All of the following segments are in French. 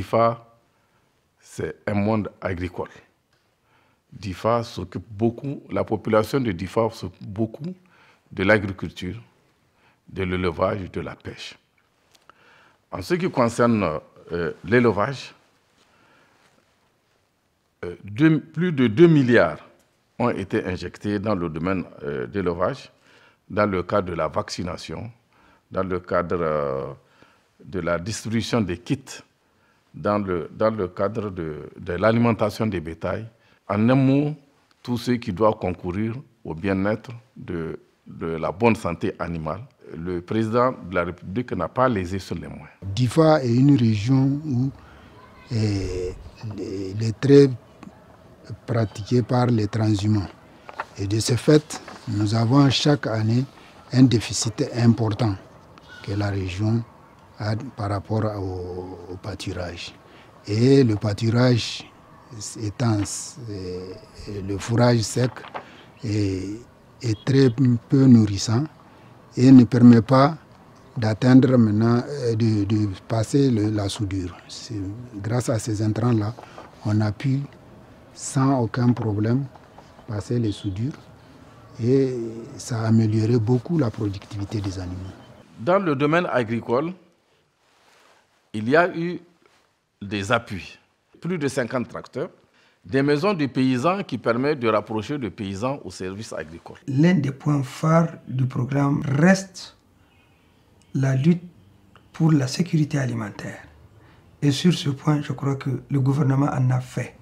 Difa, c'est un monde agricole. Difa s'occupe beaucoup, la population de Difa s'occupe beaucoup de l'agriculture, de l'élevage et de la pêche. En ce qui concerne l'élevage, plus de 2 milliards ont été injectés dans le domaine d'élevage, dans le cadre de la vaccination, dans le cadre de la distribution des kits, dans le cadre de l'alimentation des bétails. En un mot, tout ce qui doit concourir au bien-être de la bonne santé animale. Le président de la République n'a pas lésé sur les moyens. Difa est une région où les traits pratiqués par les transhumants. Et de ce fait, nous avons chaque année un déficit important que la région a par rapport au pâturage. Et le pâturage étant le fourrage sec est très peu nourrissant et ne permet pas d'atteindre maintenant, de passer la soudure. Grâce à ces intrants-là, on a pu, sans aucun problème, passer les soudures et ça a amélioré beaucoup la productivité des animaux. Dans le domaine agricole, il y a eu des appuis, plus de 50 tracteurs, des maisons de paysans qui permettent de rapprocher les paysans aux services agricoles. L'un des points phares du programme reste la lutte pour la sécurité alimentaire. Et sur ce point, je crois que le gouvernement en a fait.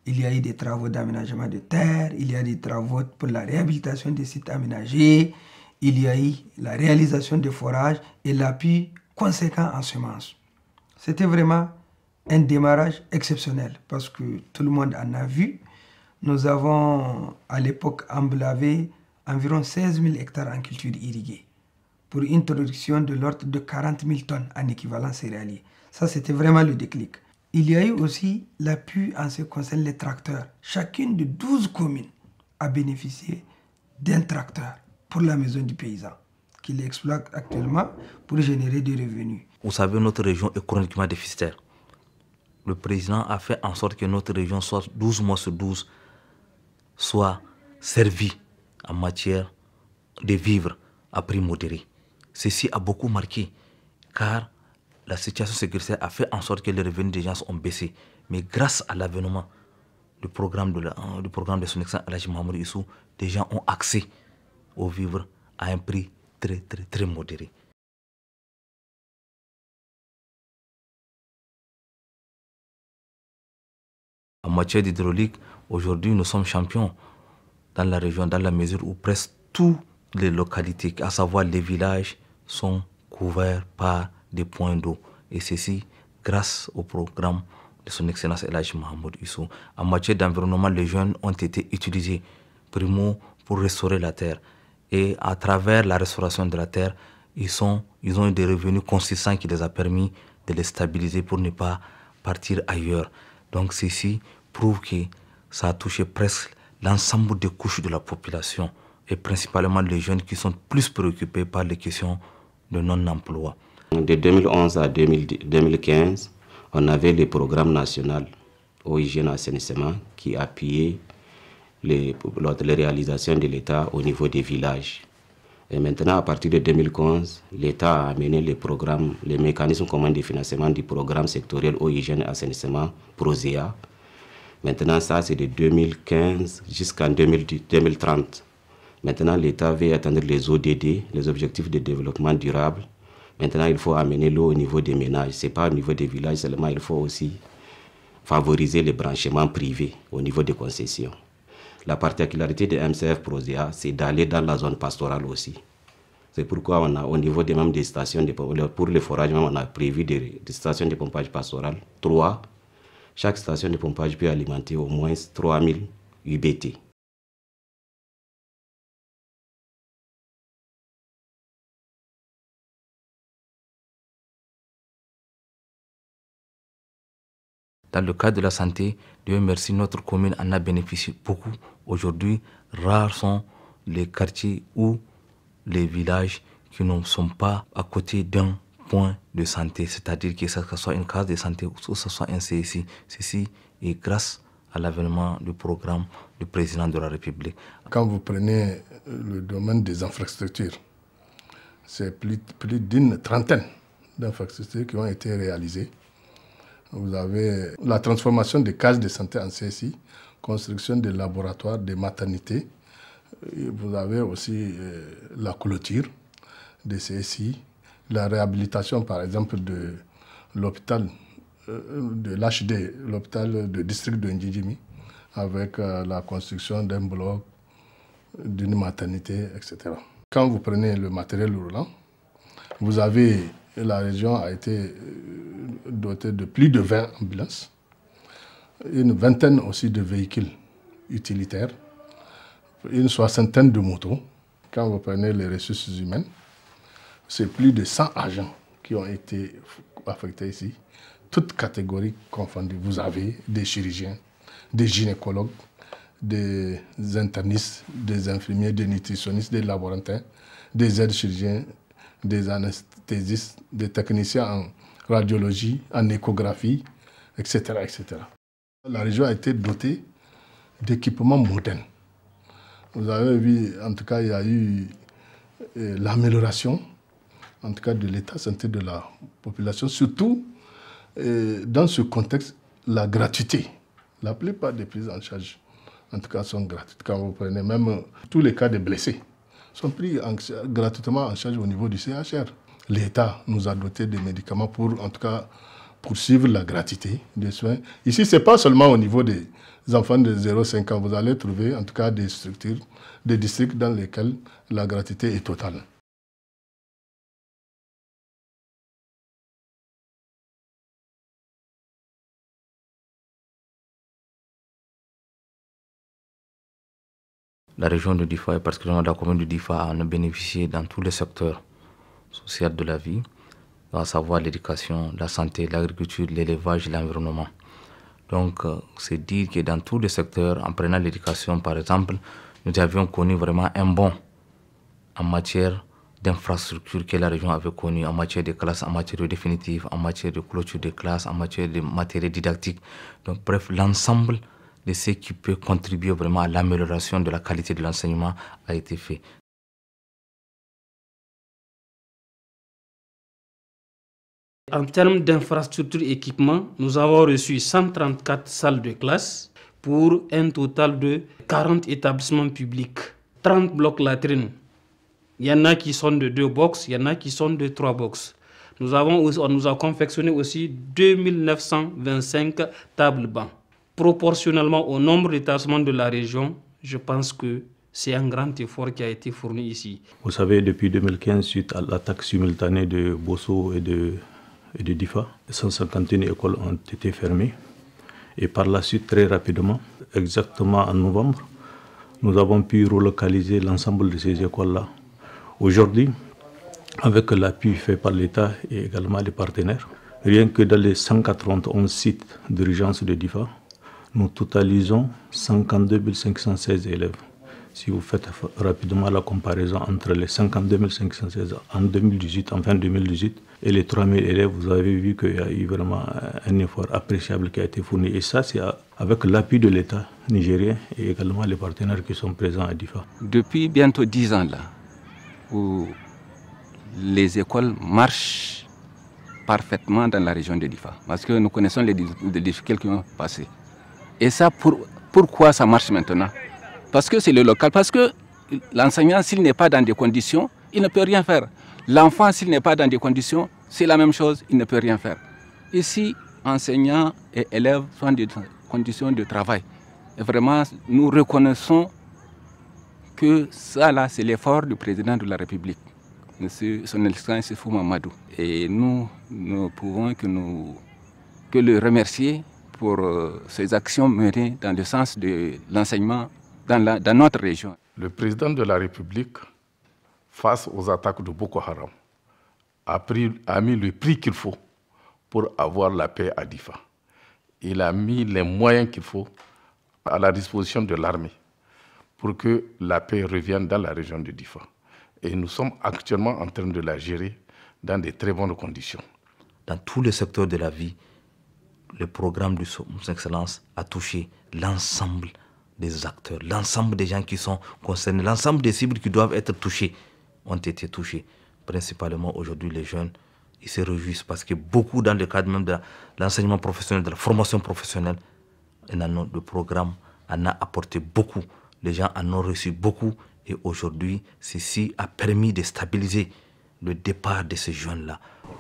Il y a eu des travaux d'aménagement de terres, il y a des travaux pour la réhabilitation des sites aménagés, il y a eu la réalisation des forages et l'appui conséquent en semences. C'était vraiment un démarrage exceptionnel parce que tout le monde en a vu. Nous avons à l'époque emblavé environ 16 000 hectares en culture irriguée pour une production de l'ordre de 40 000 tonnes en équivalent céréalier. Ça, c'était vraiment le déclic. Il y a eu aussi l'appui en ce qui concerne les tracteurs. Chacune de 12 communes a bénéficié d'un tracteur pour la maison du paysan, qu'il exploite actuellement pour générer des revenus. Vous savez, notre région est chroniquement déficitaire. Le président a fait en sorte que notre région soit 12 mois sur 12 soit servie en matière de vivres à prix modéré. Ceci a beaucoup marqué car la situation sécuritaire a fait en sorte que les revenus des gens ont baissé. Mais grâce à l'avènement du programme de son excellence Elhadji Mahamadou Issou, des gens ont accès aux vivres à un prix très modéré. En matière d'hydraulique, aujourd'hui nous sommes champions dans la région, dans la mesure où presque toutes les localités, à savoir les villages, sont couverts par des points d'eau. Et ceci grâce au programme de son excellence Elhadji Mahamadou Issou. En matière d'environnement, les jeunes ont été utilisés, primo, pour restaurer la terre. Et à travers la restauration de la terre, ils ont eu des revenus consistants qui les a permis de les stabiliser pour ne pas partir ailleurs. Donc ceci prouve que ça a touché presque l'ensemble des couches de la population et principalement les jeunes qui sont plus préoccupés par les questions de non-emploi. De 2011 à 2015, on avait le programme national eau, hygiène, assainissement qui appuyait les réalisations de l'État au niveau des villages. Et maintenant, à partir de 2015, l'État a amené les mécanismes communs de financement du programme sectoriel eau, hygiène, assainissement, PROSEA. Maintenant, ça, c'est de 2015 jusqu'en 2030. Maintenant, l'État veut atteindre les ODD, les objectifs de développement durable. Maintenant, il faut amener l'eau au niveau des ménages. Ce n'est pas au niveau des villages seulement, il faut aussi favoriser les branchements privés au niveau des concessions. La particularité de MCF PROSEA, c'est d'aller dans la zone pastorale aussi. C'est pourquoi on a, au niveau même des stations de pompage, pour les forages, on a prévu des stations de pompage pastoral, 3. Chaque station de pompage peut alimenter au moins 3000 UBT. Dans le cadre de la santé, Dieu merci, notre commune en a bénéficié beaucoup. Aujourd'hui, rares sont les quartiers ou les villages qui ne sont pas à côté d'un points de santé, c'est-à-dire que ce soit une case de santé ou que ce soit un CSI. Ceci est grâce à l'avènement du programme du président de la République. Quand vous prenez le domaine des infrastructures, c'est plus d'une trentaine d'infrastructures qui ont été réalisées. Vous avez la transformation des cases de santé en CSI, construction des laboratoires, des maternités. Et vous avez aussi la clôture des CSI, la réhabilitation par exemple de l'hôpital de l'HD, l'hôpital de district de Ndjidjimi, avec la construction d'un bloc, d'une maternité, etc. Quand vous prenez le matériel roulant, vous avez, la région a été dotée de plus de 20 ambulances, une vingtaine aussi de véhicules utilitaires, une soixantaine de motos. Quand vous prenez les ressources humaines, c'est plus de 100 agents qui ont été affectés ici, toutes catégories confondues. Vous avez des chirurgiens, des gynécologues, des internistes, des infirmiers, des nutritionnistes, des laborantins, des aides-chirurgiens, des anesthésistes, des techniciens en radiologie, en échographie, etc., etc. La région a été dotée d'équipements modernes. Vous avez vu, en tout cas, il y a eu l'amélioration, en tout cas, de l'état de santé de la population, surtout dans ce contexte, la gratuité. La plupart des prises en charge, en tout cas, sont gratuites. Quand vous prenez même tous les cas de blessés, sont pris gratuitement en charge au niveau du CHR. L'État nous a doté de médicaments pour, en tout cas, poursuivre la gratuité des soins. Ici, ce n'est pas seulement au niveau des enfants de 0,5 ans. Vous allez trouver, en tout cas, des structures, des districts dans lesquels la gratuité est totale. La région de Difa et particulièrement la commune de Difa en a bénéficié dans tous les secteurs sociaux de la vie, à savoir l'éducation, la santé, l'agriculture, l'élevage et l'environnement. Donc, c'est dire que dans tous les secteurs, en prenant l'éducation par exemple, nous avions connu vraiment un bond en matière d'infrastructures que la région avait connu, en matière de classes, en matière de définitive, en matière de clôture de classes, en matière de matériel didactique. Donc, bref, l'ensemble de ce qui peut contribuer vraiment à l'amélioration de la qualité de l'enseignement a été fait. En termes d'infrastructures et équipements, nous avons reçu 134 salles de classe pour un total de 40 établissements publics, 30 blocs latrines. Il y en a qui sont de 2 box, il y en a qui sont de 3 box. On nous a confectionné aussi 2925 tables bancs. Proportionnellement au nombre d'établissements de la région, je pense que c'est un grand effort qui a été fourni ici. Vous savez, depuis 2015, suite à l'attaque simultanée de Bosso et de Difa, 151 écoles ont été fermées. Et par la suite, très rapidement, exactement en novembre, nous avons pu relocaliser l'ensemble de ces écoles-là. Aujourd'hui, avec l'appui fait par l'État et également les partenaires, rien que dans les 191 sites d'urgence de Difa, nous totalisons 52 516 élèves. Si vous faites rapidement la comparaison entre les 52 516 en 2018, en fin 2018, et les 3 000 élèves, vous avez vu qu'il y a eu vraiment un effort appréciable qui a été fourni. Et ça, c'est avec l'appui de l'État nigérien et également les partenaires qui sont présents à Difa. Depuis bientôt 10 ans, là, où les écoles marchent parfaitement dans la région de Difa, parce que nous connaissons les difficultés qui ont passé. Et ça, pourquoi ça marche maintenant? Parce que c'est le local, parce que l'enseignant, s'il n'est pas dans des conditions, il ne peut rien faire. L'enfant, s'il n'est pas dans des conditions, c'est la même chose, il ne peut rien faire. Ici, enseignants et élèves sont dans des conditions de travail. Et vraiment, nous reconnaissons que ça, là, c'est l'effort du président de la République, son Excellence Issoufou Mamadou. Et nous ne pouvons que le remercier pour ces actions menées dans le sens de l'enseignement dans notre région. Le président de la République, face aux attaques de Boko Haram, a mis le prix qu'il faut pour avoir la paix à Difa. Il a mis les moyens qu'il faut à la disposition de l'armée pour que la paix revienne dans la région de Difa. Et nous sommes actuellement en train de la gérer dans de très bonnes conditions. Dans tous les secteurs de la vie, le programme de son Excellence a touché l'ensemble des acteurs, l'ensemble des gens qui sont concernés, l'ensemble des cibles qui doivent être touchées ont été touchés. Principalement aujourd'hui, les jeunes, ils se réjouissent parce que beaucoup, dans le cadre même de l'enseignement professionnel, de la formation professionnelle, le programme en a apporté beaucoup. Les gens en ont reçu beaucoup et aujourd'hui, ceci a permis de stabiliser le départ de ces jeunes-là.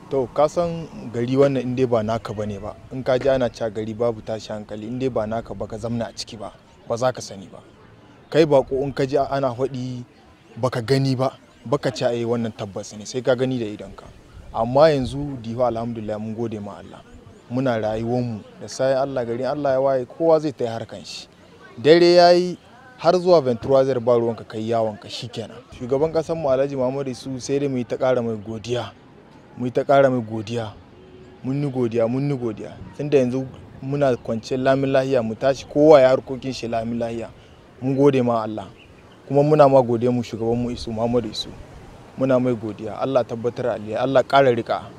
To kasan gari wannan inde ba naka bane ba, in ka ji ana cewa gari babu tashi hankali inde ba naka ba ka zamna a ciki ba za ka sani ba. Kai bako in ka ji ana faɗi baka gani ba baka ci ai wannan tabbas ne sai ka gani da idonka. Amma yanzu difa alhamdulillah mun gode ma Allah. Muna rayuwar mu da sai Allah gari Allah ya waye kowa zai tayi harkan shi. Dare yayi har zuwa Ventura zai ba ruwanka kai yawonka shikenan. Shugaban kasar mu Alhaji Muhammadu Isu sai dai mu yi ta ƙara mai godiya. Mu yi ta ƙara mai godiya. Mun ni godiya. Tunda yanzu muna kwance lamin lahiya mu tashi kowa ya harkokin shi lamin lahiya. Mun gode ma Allah. Kuma muna ma godiya mu shugaban mu Isu Muhammadu Isu. Muna mai godiya. Allah tabbatar alheri. Allah ƙara rika.